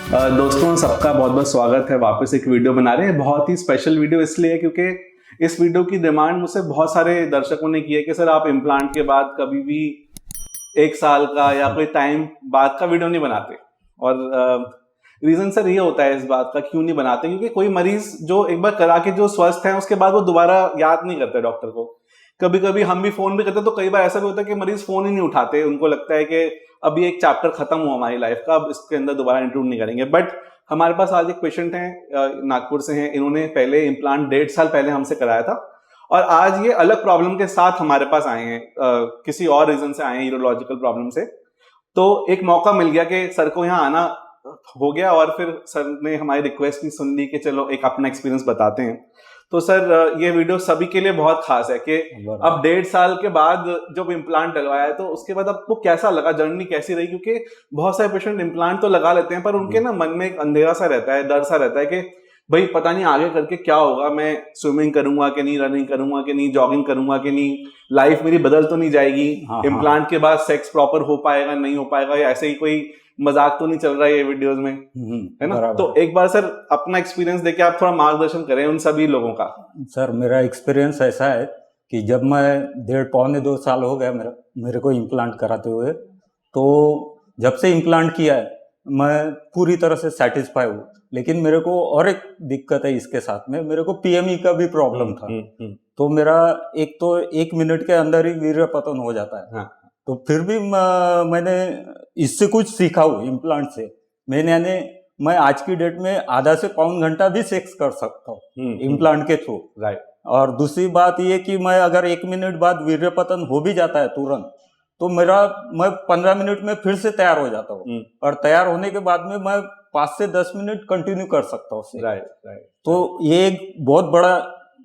दोस्तों सबका बहुत बहुत स्वागत है। वापस एक वीडियो बना रहे हैं। बहुत ही स्पेशल वीडियो इसलिए है क्योंकि इस वीडियो की डिमांड मुझसे बहुत सारे दर्शकों ने की है कि सर आप इम्प्लांट के बाद कभी भी 1 साल का या कोई टाइम बाद का वीडियो नहीं बनाते। और रीजन सर ये होता है इस बात का क्यों नहीं बनाते, क्योंकि कोई मरीज जो एक बार करा के जो स्वस्थ है उसके बाद वो दोबारा याद नहीं करते डॉक्टर को। कभी कभी हम भी फोन भी करते तो कई बार ऐसा भी होता है कि मरीज फोन ही नहीं उठाते, उनको लगता है कि अभी एक चैप्टर खत्म हुआ हमारी लाइफ का, अब इसके अंदर दोबारा इंक्लूड नहीं करेंगे। बट हमारे पास आज एक पेशेंट हैं, नागपुर से हैं। इन्होंने पहले इम्प्लांट 1.5 साल पहले हमसे कराया था और आज ये अलग प्रॉब्लम के साथ हमारे पास आए हैं। किसी और रीजन से आए हैं, यूरोलॉजिकल प्रॉब्लम से। तो एक मौका मिल गया कि सर को यहाँ आना हो गया और फिर सर ने हमारी रिक्वेस्ट भी सुन ली कि चलो एक अपना एक्सपीरियंस बताते हैं। तो सर ये वीडियो सभी के लिए बहुत खास है कि अब 1.5 साल के बाद जब इम्प्लांट लगवाया है तो उसके बाद आपको कैसा लगा, जर्नी कैसी रही? क्योंकि बहुत सारे पेशेंट इम्प्लांट तो लगा लेते हैं पर उनके ना मन में एक अंधेरा सा रहता है, डर सा रहता है कि भाई पता नहीं आगे करके क्या होगा, मैं स्विमिंग करूंगा कि नहीं, रनिंग करूंगा कि नहीं, जॉगिंग करूंगा कि नहीं, लाइफ मेरी बदल तो नहीं जाएगी, इम्प्लांट के बाद सेक्स प्रॉपर हो पाएगा नहीं हो पाएगा, या ऐसे ही कोई मजाक तो नहीं चल रहा है ये वीडियोस में, है ना? तो एक बार सर अपना एक्सपीरियंस देके आप थोड़ा मार्गदर्शन करें उन सभी लोगों का। सर मेरा एक्सपीरियंस ऐसा है कि जब मैं पौने 2 साल हो गया मेरे को इम्प्लांट कराते हुए, तो जब से इम्प्लांट किया है मैं पूरी तरह से सेटिस्फाई हूँ। लेकिन मेरे को और एक दिक्कत है इसके साथ में, मेरे को पीएमई का भी प्रॉब्लम था। तो मेरा एक तो 1 मिनट के अंदर ही वीर्य पतन हो जाता है। हाँ। तो फिर भी मैंने इससे कुछ सीखा हूँ इम्प्लांट से। मैं आज की डेट में आधा से पौन घंटा भी सेक्स कर सकता हूँ इम्प्लांट के थ्रू। राइट। और दूसरी बात ये कि मैं अगर 1 मिनट बाद वीर्य पतन हो भी जाता है तुरंत, तो मैं 15 मिनट में फिर से तैयार हो जाता हूँ। और तैयार होने के बाद में मैं 5 से 10 मिनट कंटिन्यू कर सकता हूँ। राइट। तो ये एक बहुत बड़ा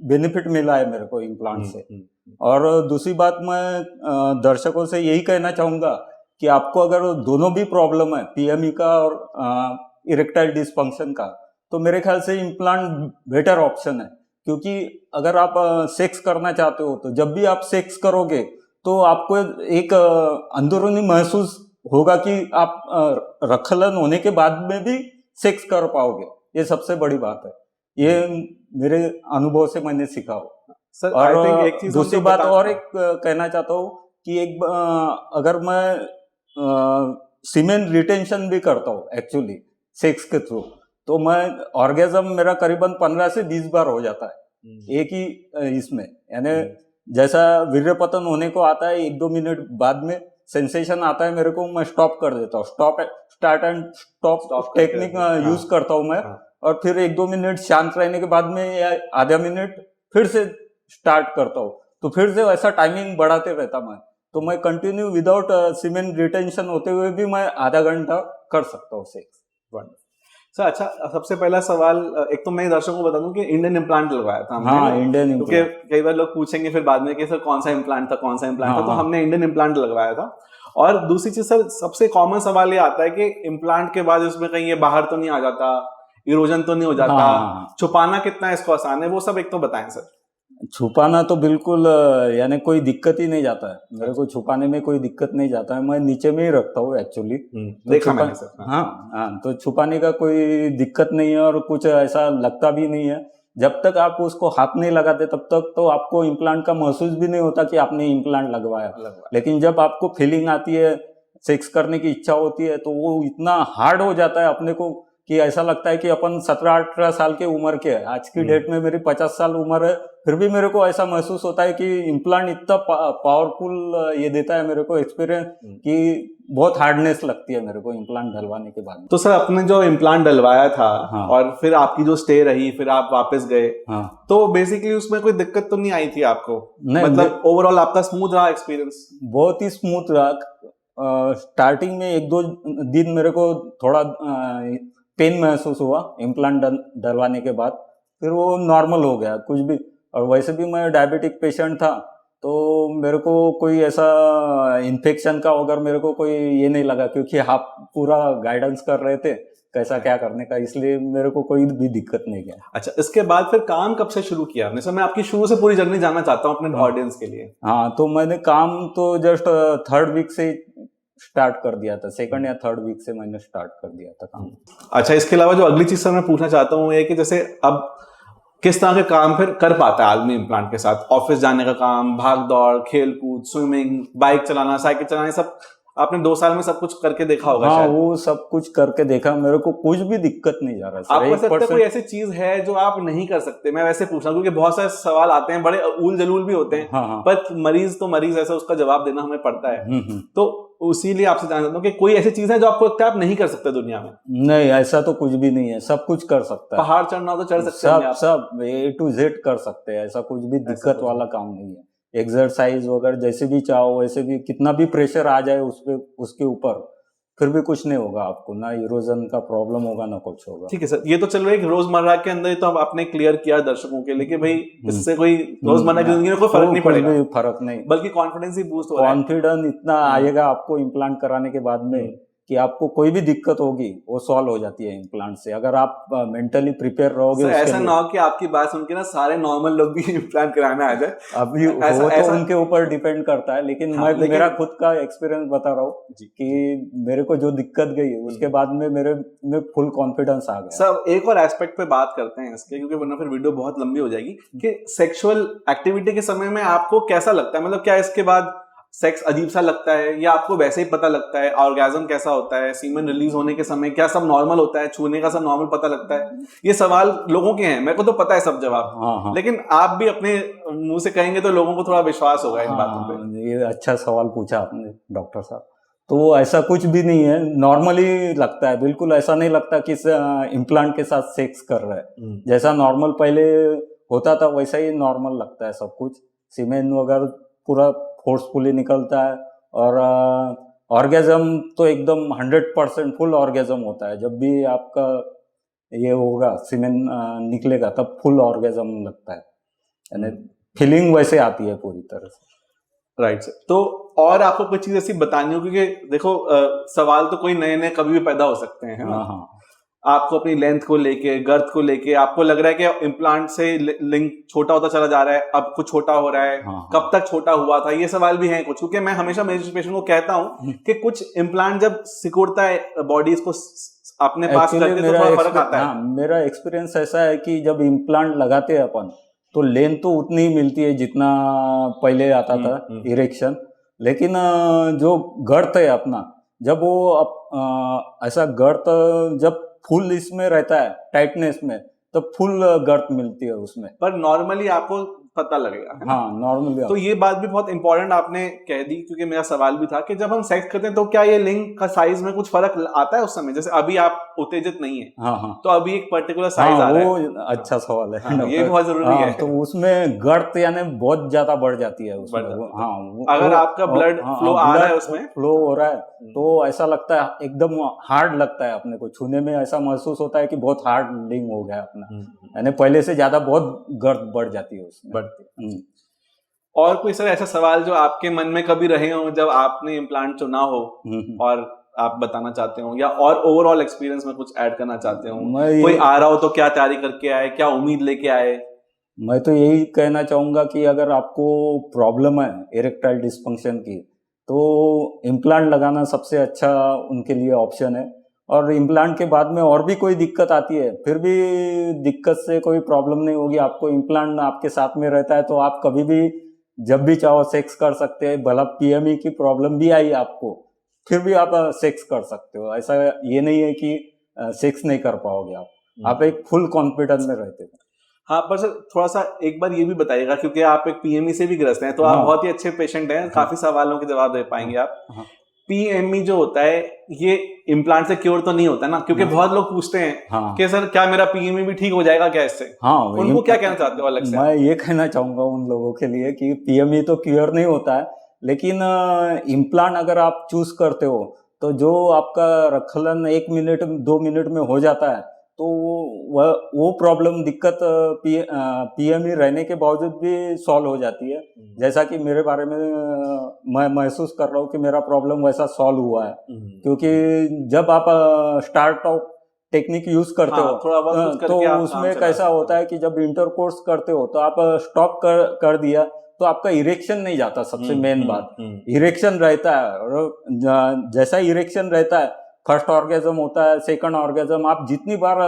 बेनिफिट मिला है मेरे को इम्प्लांट से। और दूसरी बात मैं दर्शकों से यही कहना चाहूंगा कि आपको अगर दोनों भी प्रॉब्लम है, पीएमई का और इरेक्टाइल डिसफंक्शन का, तो मेरे ख्याल से इम्प्लांट बेटर ऑप्शन है। क्योंकि अगर आप सेक्स करना चाहते हो तो जब भी आप सेक्स करोगे तो आपको एक अंदरूनी महसूस होगा कि आप रखलन होने के बाद में भी सेक्स कर पाओगे। ये सबसे बड़ी बात है, ये मेरे अनुभव से मैंने सीखा हो। सर, और एक चीज दूसरी बात और एक कहना चाहता हूँ कि अगर मैं सीमेन रिटेंशन भी करता हूँ एक्चुअली सेक्स के थ्रू, तो मैं ऑर्गेजम मेरा करीबन 15 से 20 बार हो जाता है एक ही इसमें। यानी जैसा वीर्य पतन होने को आता है 1-2 मिनट बाद में सेंसेशन आता है मेरे को, मैं स्टॉप कर देता हूँ। Start and stop technique use करता हूँ मैं। और फिर 1-2 मिनट शांत रहने के बाद में या आधा मिनट फिर से स्टार्ट करता हूँ। तो फिर से ऐसा टाइमिंग बढ़ाते रहता मैं। तो मैं कंटिन्यू विदाउट सीमेन रिटेंशन होते हुए भी मैं आधा घंटा कर सकता हूँ सेक्स। सर अच्छा, सबसे पहला सवाल एक तो मैं दर्शकों को बता दूं कि इंडियन इम्प्लांट लगवाया था हमने। हाँ, इंडियन इम्प्लांट। क्योंकि कई बार लोग पूछेंगे फिर बाद में कि सर कौन सा इम्प्लांट था, तो हमने इंडियन इम्प्लांट लगवाया था। और दूसरी चीज सर, सबसे कॉमन सवाल ये आता है कि इम्प्लांट के बाद उसमें कहीं ये बाहर तो नहीं आ जाता, इरोजन तो नहीं हो जाता, छुपाना कितना इसको आसान है, वो सब एक तो बताएं सर। छुपाना तो बिल्कुल यानी कोई दिक्कत ही नहीं जाता है मेरे को, छुपाने में कोई दिक्कत नहीं जाता है। मैं नीचे में ही रखता हूँ एक्चुअली। देखा मैंने सर। हाँ, तो छुपाने का कोई दिक्कत नहीं है और कुछ ऐसा लगता भी नहीं है। जब तक आप उसको हाथ नहीं लगाते तब तक तो आपको इम्प्लांट का महसूस भी नहीं होता कि आपने इम्प्लांट लगवाया। लेकिन जब आपको फीलिंग आती है, सेक्स करने की इच्छा होती है, तो वो इतना हार्ड हो जाता है अपने को कि ऐसा लगता है कि अपन 17-18 साल के उम्र के है। आज की डेट में मेरी 50 साल उम्र है, फिर भी मेरे को ऐसा महसूस होता है कि इम्प्लांट इतना पावरफुल ये देता है मेरे को एक्सपीरियंस कि बहुत हार्डनेस लगती है मेरे को इम्प्लांट डलवाने के बाद। तो सर अपने जो इम्प्लांट डलवाया था, हाँ, और फिर आपकी जो स्टे रही, फिर आप वापस गए, हाँ, तो बेसिकली उसमें कोई दिक्कत तो नहीं आई थी आपको? मतलब ओवरऑल आपका स्मूथ रहा एक्सपीरियंस? बहुत ही स्मूथ रहा। स्टार्टिंग में 1-2 दिन मेरे को थोड़ा पेन महसूस हुआ इम्प्लांट डलवाने के बाद, फिर वो नॉर्मल हो गया कुछ भी। और वैसे भी मैं डायबिटिक पेशेंट था, तो मेरे को कोई ऐसा इन्फेक्शन का अगर मेरे को कोई ये नहीं लगा, क्योंकि आप पूरा गाइडेंस कर रहे थे कैसा क्या करने का, इसलिए मेरे को कोई भी दिक्कत नहीं गया। अच्छा, इसके बाद फिर काम कब से शुरू किया आपने? सर मैं आपकी शुरू से पूरी जर्नी जानना चाहता हूँ अपने ऑडियंस के लिए। हाँ, तो मैंने काम तो जस्ट 3rd वीक से स्टार्ट कर दिया था, सेकंड या थर्ड वीक से मैंने स्टार्ट कर दिया था काम। अच्छा, इसके अलावा जो अगली चीज सर मैं पूछना चाहता हूँ ये कि जैसे अब किस तरह के काम फिर कर पाता है आदमी इम्प्लांट के साथ? ऑफिस जाने का काम, भाग दौड़, खेल कूद, स्विमिंग, बाइक चलाना, साइकिल चलाना, सब आपने 2 साल में सब कुछ करके देखा होगा। हाँ, शायद वो सब कुछ करके देखा, मेरे को कुछ भी दिक्कत नहीं जा रहा सर। आपको लगता है कोई ऐसी चीज है जो आप नहीं कर सकते? मैं वैसे पूछ रहा हूँ क्योंकि बहुत सारे सवाल आते हैं, बड़े उल जलूल भी होते हैं। हाँ। पर मरीज तो मरीज ऐसा, उसका जवाब देना हमें पड़ता है। तो उसीलिए आपसे जानना चाहता हूँ कि कोई ऐसी चीज है जो आपको लगता है आप नहीं कर सकते दुनिया में? नहीं, ऐसा तो कुछ भी नहीं है, सब कुछ कर सकता है। पहाड़ चढ़ना हो तो चढ़ सकते हैं सब A to Z कर सकते हैं, ऐसा कुछ भी दिक्कत वाला काम नहीं है। एक्सरसाइज वगैरह जैसे भी चाहो वैसे भी, कितना भी प्रेशर आ जाए उसके ऊपर फिर भी कुछ नहीं होगा आपको, ना इरोजन का प्रॉब्लम होगा ना कुछ होगा। ठीक है सर, ये तो चलो एक रोजमर्रा के अंदर ही तो आपने क्लियर किया दर्शकों के लिए कि भाई इससे कोई रोजमर्रा की जिंदगी में कोई फर्क नहीं पड़ेगा, फर्क नहीं, बल्कि कॉन्फिडेंस ही बूस्ट हो रहा है। कॉन्फिडेंस इतना आएगा आपको इम्प्लांट कराने के बाद में कि आपको कोई भी दिक्कत होगी वो सॉल्व हो जाती है इम्प्लांट से, अगर आप मेंटली प्रिपेयर रहोगे। तो ऐसा ना हो कि आपकी बात सुन के ना सारे नॉर्मल लोग भी इम्प्लांट कराने आ जाए। अभी वो तो उनके ऊपर डिपेंड करता है, लेकिन मैं मेरा खुद का एक्सपीरियंस बता रहा हूँ कि मेरे को जो दिक्कत गई उसके बाद में मेरे में फुल कॉन्फिडेंस आ गया। सब एक और एस्पेक्ट पे बात करते हैं इसके, क्योंकि वरना फिर वीडियो बहुत लंबी हो जाएगी, कि सेक्सुअल एक्टिविटी के समय में आपको कैसा लगता है? मतलब क्या इसके बाद सेक्स अजीब सा लगता है या आपको वैसे ही पता लगता है? ऑर्गेज्म कैसा होता है? सीमेन रिलीज होने के समय क्या सब नॉर्मल होता है? छूने का सब नॉर्मल पता लगता है? ये सवाल लोगों के हैं, मेरे को तो पता है सब जवाब। हाँ। लेकिन आप भी अपने मुंह से कहेंगे तो लोगों को थोड़ा विश्वास होगा इन बातों पे। ये अच्छा सवाल पूछा आपने डॉक्टर साहब। तो ऐसा कुछ भी नहीं है, नॉर्मली लगता है, बिल्कुल ऐसा नहीं लगता कि इम्प्लांट के साथ सेक्स कर रहा है। जैसा नॉर्मल पहले होता था वैसा ही नॉर्मल लगता है सब कुछ। सीमेन वगैरह पूरा फोर्सफुली निकलता है और ऑर्गेजम तो एकदम 100% फुल ऑर्गेजम होता है। जब भी आपका ये होगा सीमेन निकलेगा तब फुल ऑर्गेजम लगता है, यानी फीलिंग वैसे आती है पूरी तरह से। Right sir. तो और आपको कोई चीज ऐसी बतानी हो, क्योंकि देखो सवाल तो कोई नए नए कभी भी पैदा हो सकते हैं, है ना? हाँ। आपको अपनी लेंथ को लेके, गर्थ को लेके आपको लग रहा है कि इम्प्लांट से लिंग छोटा होता चला जा रहा है, अब कुछ छोटा हो रहा है। हाँ। कब तक छोटा हुआ था? ये सवाल भी हैं कुछ, क्योंकि मैं हमेशा मेरे पेशेंट को कहता हूँ कि कुछ इम्प्लांट जब सिकुड़ता है बॉडी को अपने पास करके तो थोड़ा फर्क आता है। हाँ, मेरा एक्सपीरियंस ऐसा है कि जब इम्प्लांट लगाते हैं अपन तो लेंथ तो उतनी ही मिलती है जितना पहले आता था इरेक्शन, लेकिन जो गर्थ है अपना, जब वो ऐसा गर्थ जब फुल इसमें रहता है टाइटनेस में, तो फुल गर्थ मिलती है उसमें। पर नॉर्मली आपको पता लगेगा, है ना? हाँ, नॉर्मली। तो ये बात भी बहुत इंपॉर्टेंट आपने कह दी, क्योंकि मेरा सवाल भी था कि जब हम सेक्स करते हैं तो क्या ये लिंग का साइज में कुछ फर्क आता है उस समय? जैसे अभी आप उत्तेजित नहीं है, हाँ। तो अभी एक पर्टिकुलर साइज आ रहा है। वो अच्छा सवाल है। हाँ, ये बहुत जरूरी है। तो उसमें गर्थ यानी बहुत ज्यादा बढ़ जाती है उसमें। अगर आपका ब्लड फ्लो आ रहा है, उसमें फ्लो हो रहा है, तो ऐसा लगता है एकदम हार्ड लगता है अपने को छूने में, ऐसा महसूस होता है कि बहुत हार्ड लिंग हो गया अपना, यानी पहले से ज्यादा बहुत गर्थ बढ़ जाती है उसमें, बढ़ती। और कोई सर ऐसा सवाल जो आपके मन में कभी रहे हो जब आपने इम्प्लांट चुना हो और आप बताना चाहते हो, या और ओवरऑल एक्सपीरियंस में कुछ ऐड करना चाहते हो? कोई आ रहा हो तो क्या तैयारी करके आए, क्या उम्मीद लेके आए? मैं तो यही कहना चाहूंगा कि अगर आपको प्रॉब्लम है इरेक्टाइल डिस्फंक्शन की, तो इम्प्लांट लगाना सबसे अच्छा उनके लिए ऑप्शन है। और इम्प्लांट के बाद में और भी कोई दिक्कत आती है, फिर भी दिक्कत से कोई प्रॉब्लम नहीं होगी आपको, इम्प्लांट आपके साथ में रहता है, तो आप कभी भी जब भी चाहो सेक्स कर सकते हैं। भला पीएमई की प्रॉब्लम भी आई आपको, फिर भी आप सेक्स कर सकते हो। ऐसा ये नहीं है कि सेक्स नहीं कर पाओगे आप एक फुल कॉन्फिडेंस में रहते हो। हाँ, पर सर थोड़ा सा एक बार ये भी बताइएगा, क्योंकि आप एक पीएमई से भी ग्रस्त हैं, तो आप बहुत ही अच्छे पेशेंट हैं, काफी सवालों के जवाब दे पाएंगे आप। पीएमई जो होता है ये इम्प्लांट से क्योर तो नहीं होता ना? क्योंकि बहुत लोग पूछते हैं कि सर क्या मेरा पीएमई भी ठीक हो जाएगा क्या इससे? उनको क्या कहना चाहते हो अलग से? मैं ये कहना चाहूंगा उन लोगों के लिए कि पीएमई तो क्योर नहीं होता है, लेकिन इम्प्लांट अगर आप चूज करते हो तो जो आपका रखलन 1 मिनट 2 मिनट में हो जाता है, तो वो प्रॉब्लम दिक्कत पीएमई रहने के बावजूद भी सॉल्व हो जाती है। जैसा कि मेरे बारे में मैं महसूस कर रहा हूँ कि मेरा प्रॉब्लम वैसा सॉल्व हुआ है, क्योंकि जब आप स्टार्ट ऑफ टेक्निक यूज करते हो तो उसमें कैसा होता है कि जब इंटरकोर्स करते हो तो आप स्टॉप कर दिया तो आपका इरेक्शन नहीं जाता, सबसे मेन बात इरेक्शन रहता है। और जैसा इरेक्शन रहता है, फर्स्ट ऑर्गेजम होता है, सेकंड ऑर्गेजम, आप जितनी बार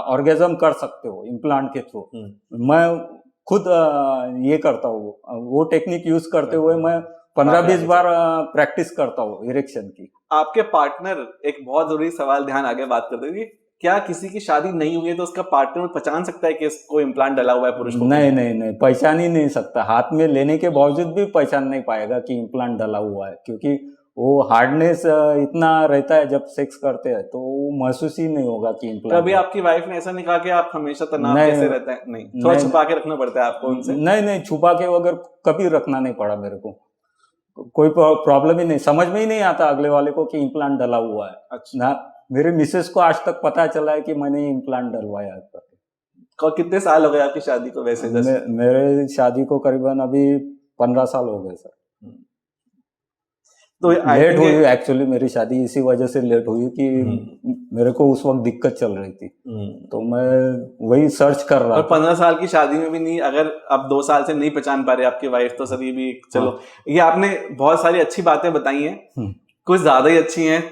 ऑर्गेजम कर सकते हो इम्प्लांट के थ्रू। मैं खुद ये करता हूँ, वो टेक्निक यूज करते हुए मैं 15-20 बार प्रैक्टिस करता हूँ इरेक्शन की। आपके पार्टनर, एक बहुत जरूरी सवाल, ध्यान आगे बात करते थे, क्या किसी की शादी नहीं हुई है तो उसका पार्टनर पहचान सकता है कि इसको इम्प्लांट डला हुआ है पुरुष को? नहीं, पहचान ही नहीं सकता। हाथ में लेने के बावजूद भी पहचान नहीं पाएगा कि इम्प्लांट डला हुआ है, क्योंकि वो हार्डनेस इतना रहता है जब सेक्स करते हैं, तो वो महसूस ही नहीं होगा कि इम्प्लांट। कभी आपकी वाइफ ने ऐसा नहीं कहा कि आप हमेशा तनाव कैसे रहता है? नहीं, थोड़ा छुपा के रखना पड़ता है आपको उनसे? नहीं, छुपा के वगैरह कभी रखना नहीं पड़ा मेरे को। कोई प्रॉब्लम ही नहीं, समझ में ही नहीं आता अगले वाले को कि इम्प्लांट डला हुआ है। अच्छा। ना मेरे मिसेस को आज तक पता चला है कि मैंने इम्प्लांट डलवाया है। कितने साल हो गए आपकी शादी को वैसे? मेरे शादी को करीबन अभी 15 साल हो गए सर। तो लेट हुई एक्चुअली मेरी शादी, इसी वजह से लेट हुई कि मेरे को उस वक्त दिक्कत चल रही थी, तो मैं वही सर्च कर रहा था। 15 साल की शादी में भी नहीं, अगर आप 2 साल से नहीं पहचान पा रहे आपकी वाइफ, तो सर ये भी चलो। ये आपने बहुत सारी अच्छी बातें बताई हैं, कुछ ज्यादा ही अच्छी हैं।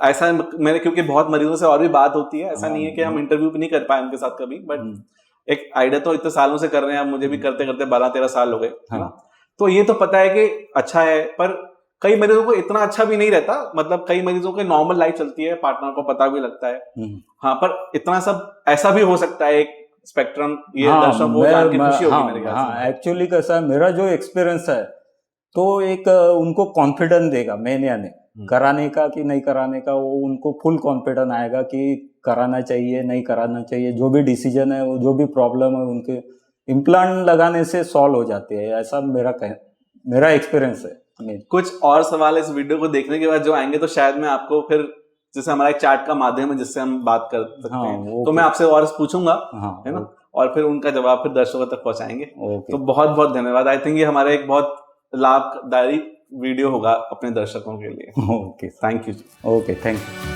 ऐसा मेरे, क्योंकि बहुत मरीजों से और भी बात होती है, ऐसा नहीं है कि हम इंटरव्यू भी नहीं कर पाए उनके साथ कभी, बट एक आइडिया तो इतने सालों से कर रहे हैं, मुझे भी करते करते 12-13 साल हो गए, है ना? तो ये तो पता है कि अच्छा है, पर कई मरीजों को इतना अच्छा भी नहीं रहता। मतलब कई मरीजों की नॉर्मल लाइफ चलती है, पार्टनर को पता भी लगता है। हाँ, पर इतना सब ऐसा भी हो सकता है, एक स्पेक्ट्रम। ये दर्शकों को जान के खुशी होगी मेरे ख्याल से। एक्चुअली कैसा है, मेरा जो एक्सपीरियंस है, तो एक उनको कॉन्फिडेंस देगा मेन यानी कराने का कि नहीं कराने का, वो उनको फुल कॉन्फिडेंस आएगा कि कराना चाहिए नहीं कराना चाहिए। जो भी डिसीजन है, वो जो भी प्रॉब्लम है, उनके इम्प्लांट लगाने से सॉल्व हो जाते हैं। ऐसा मेरा एक्सपीरियंस है। कुछ और सवाल इस वीडियो को देखने के बाद जो आएंगे, तो शायद मैं आपको फिर, जैसे हमारा एक चैट का माध्यम है जिससे हम बात कर सकते हैं, तो मैं आपसे और पूछूंगा, है ना? और फिर उनका जवाब फिर दर्शकों तक पहुंचाएंगे। तो बहुत बहुत धन्यवाद। आई थिंक ये हमारा एक बहुत लाभदायी वीडियो होगा अपने दर्शकों के लिए। Okay, thank you. Okay, thank you.